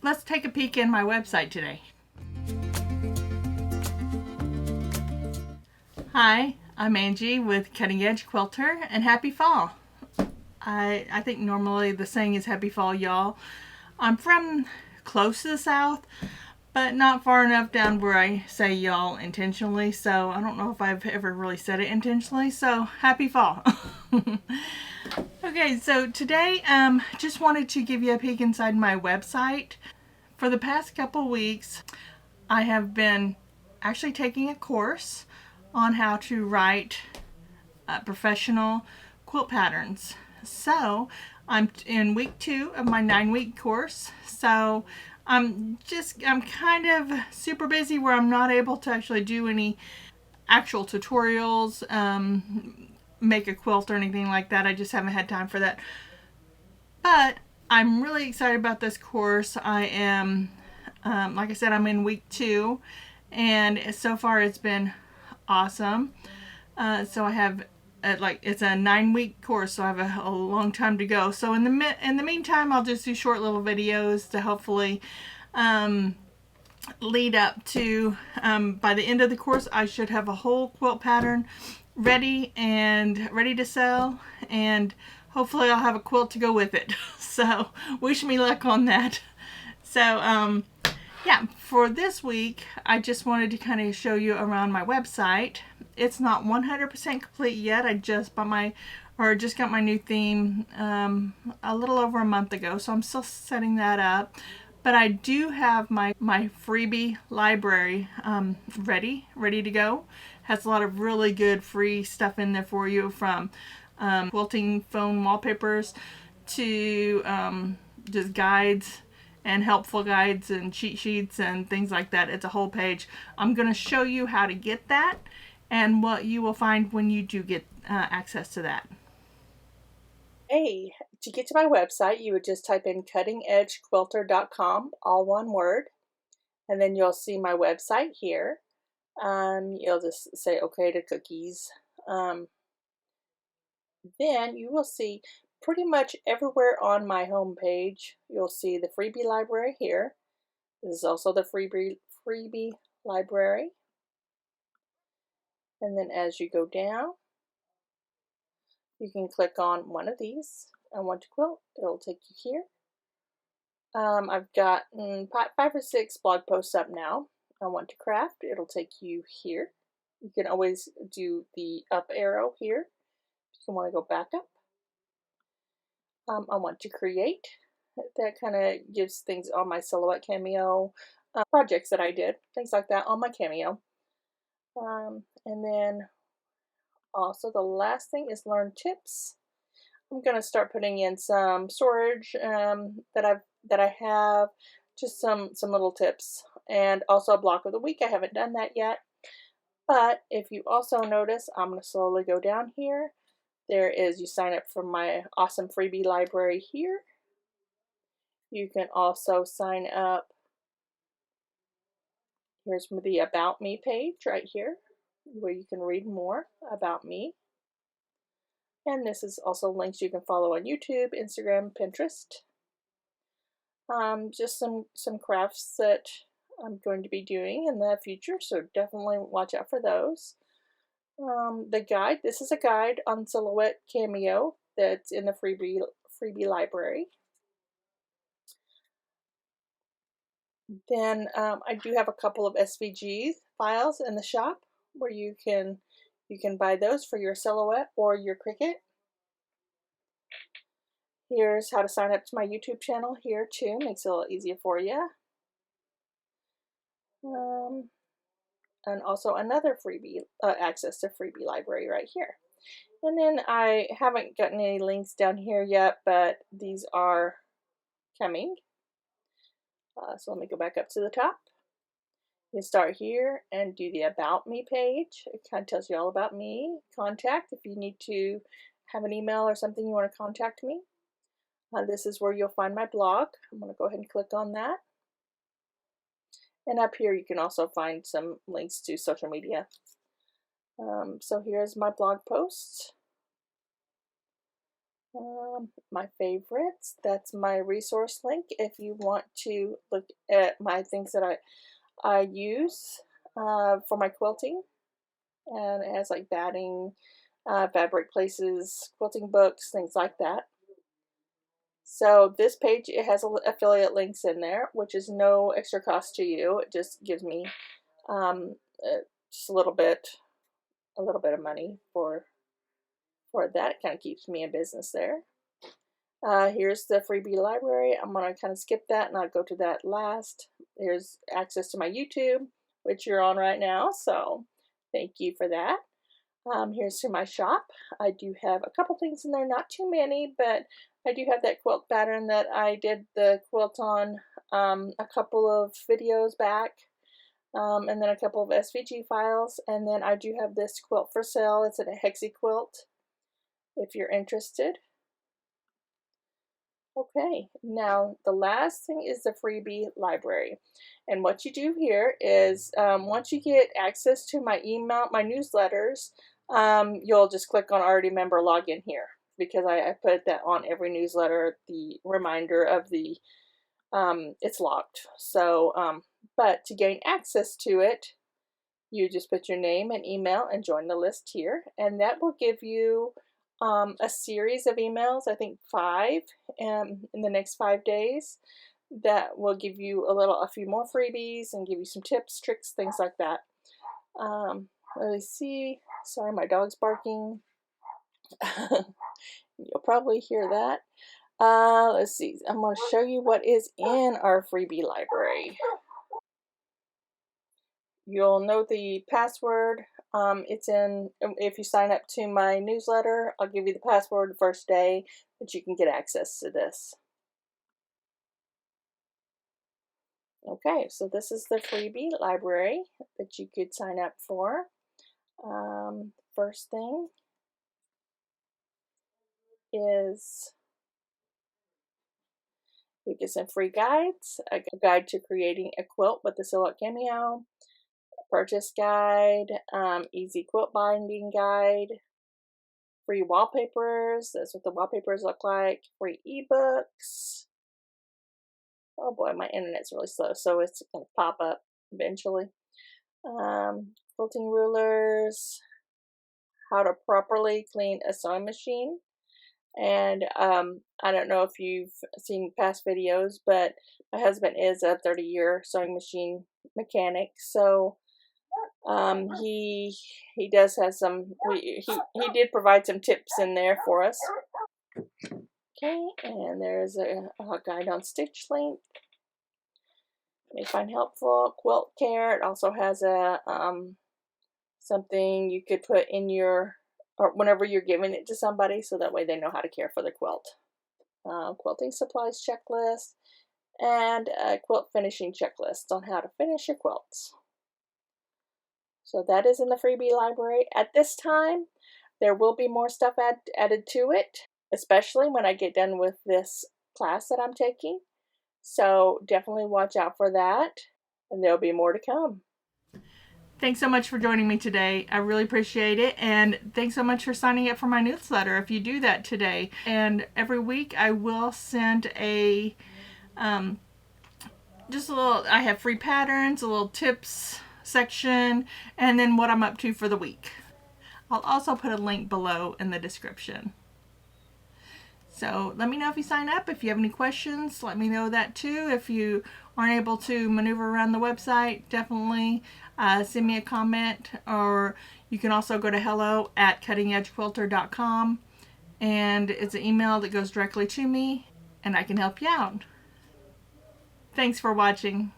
let's take a peek in my website today. Hi, I'm Angie with Cutting Edge Quilter, and happy fall. I think normally the saying is happy fall, y'all. I'm from close to the south, but not far enough down where I say y'all intentionally, so I don't know if I've ever really said it intentionally, so happy fall. Okay, so today just wanted to give you a peek inside my website. For the past couple weeks, I have been actually taking a course on how to write professional quilt patterns. So I'm in week 2 of my 9-week course. So I'm kind of super busy where I'm not able to actually do any actual tutorials, make a quilt or anything like that. I just haven't had time for that. But I'm really excited about this course. I am, like I said, I'm in week 2, and so far it's been awesome. So I have it's a 9-week course, so I have a long time to go. So in the meantime, I'll just do short little videos to hopefully lead up to by the end of the course, I should have a whole quilt pattern ready to sell, and hopefully I'll have a quilt to go with it. So wish me luck on that. So yeah, for this week, I just wanted to kind of show you around my website. It's not 100% complete yet. I just got my new theme a little over a month ago, so I'm still setting that up. But I do have my freebie library ready to go. Has a lot of really good free stuff in there for you, from quilting phone wallpapers to just guides and helpful guides and cheat sheets and things like that. It's a whole page. I'm going to show you how to get that and what you will find when you do get access to that. Hey, to get to my website, you would just type in cuttingedgequilter.com, all one word, and then you'll see my website here. You'll just say okay to cookies. Then you will see pretty much everywhere on my home page. You'll see the Freebie Library here. This is also the Freebie Library. And then as you go down, you can click on one of these. I want to quilt. It'll take you here. I've got 5 or 6 blog posts up now. I want to craft. It'll take you here. You can always do the up arrow here if you want to go back up. I want to create. That kind of gives things on my Silhouette Cameo projects that I did, things like that on my Cameo. And then also the last thing is learn tips. I'm going to start putting in some storage that I have, just some little tips, and also a block of the week. I haven't done that yet, but if you also notice, I'm going to slowly go down here. There is, you sign up for my awesome freebie library here. You can also sign up. Here's the About Me page right here, where you can read more about me. And this is also links you can follow on YouTube, Instagram, Pinterest. Just some crafts that I'm going to be doing in the future, so definitely watch out for those. The guide, this is a guide on Silhouette Cameo that's in the freebie library. Then I do have a couple of SVG files in the shop where you can buy those for your Silhouette or your Cricut. Here's how to sign up to my YouTube channel here too, makes it a little easier for you. And also another freebie, access to freebie library right here. And then I haven't gotten any links down here yet, but these are coming. So let me go back up to the top. You start here and do the About Me page. It kind of tells you all about me. Contact, if you need to have an email or something you want to contact me. This is where you'll find my blog. I'm going to go ahead and click on that. And up here you can also find some links to social media. So here's my blog posts. My favorites, that's my resource link if you want to look at my things that I use for my quilting. And it has like batting, fabric places, quilting books, things like that. So this page, it has affiliate links in there, which is no extra cost to you. It just gives me just a little bit of money for that. It kind of keeps me in business there. Here's the Freebie Library. I'm going to kind of skip that and I'll go to that last. Here's access to my YouTube, which you're on right now, so thank you for that. Here's to my shop. I do have a couple things in there, not too many, but I do have that quilt pattern that I did the quilt on a couple of videos back, and then a couple of SVG files, and then I do have this quilt for sale. It's a hexie quilt if you're interested. Okay, now the last thing is the Freebie Library. And what you do here is once you get access to my email, my newsletters, you'll just click on already member login here, because I put that on every newsletter, the reminder of the it's locked. So but to gain access to it, you just put your name and email and join the list here, and that will give you a series of emails, I think 5 in the next 5 days, that will give you a few more freebies and give you some tips, tricks, things like that. Let me see. Sorry, my dog's barking. You'll probably hear that. Let's see. I'm going to show you what is in our Freebie Library. You'll know the password. It's in, if you sign up to my newsletter, I'll give you the password the first day that you can get access to this. Okay, so this is the Freebie Library that you could sign up for. First thing is you get some free guides, a guide to creating a quilt with the silhouette cameo, purchase guide, easy quilt binding guide, free wallpapers, that's what the wallpapers look like, free ebooks. Oh boy, my internet's really slow, so it's going to pop up eventually. Quilting rulers, how to properly clean a sewing machine. And I don't know if you've seen past videos, but my husband is a 30-year sewing machine mechanic, so he does have some, he did provide some tips in there for us. Okay, and there's a guide on stitch length. May find helpful. Quilt care. It also has a something you could put in your, or whenever you're giving it to somebody, so that way they know how to care for the quilt. Quilting supplies checklist, and a quilt finishing checklist on how to finish your quilts. So that is in the Freebie Library. At this time, there will be more stuff added to it, especially when I get done with this class that I'm taking. So definitely watch out for that, and there'll be more to come. Thanks so much for joining me today. I really appreciate it. And thanks so much for signing up for my newsletter if you do that today. And every week I will send a, just a little, I have free patterns, a little tips section, and then what I'm up to for the week. I'll also put a link below in the description. So let me know if you sign up. If you have any questions, let me know that too. If you aren't able to maneuver around the website, definitely send me a comment, or you can also go to hello@cuttingedgequilter.com, and it's an email that goes directly to me, and I can help you out. Thanks for watching.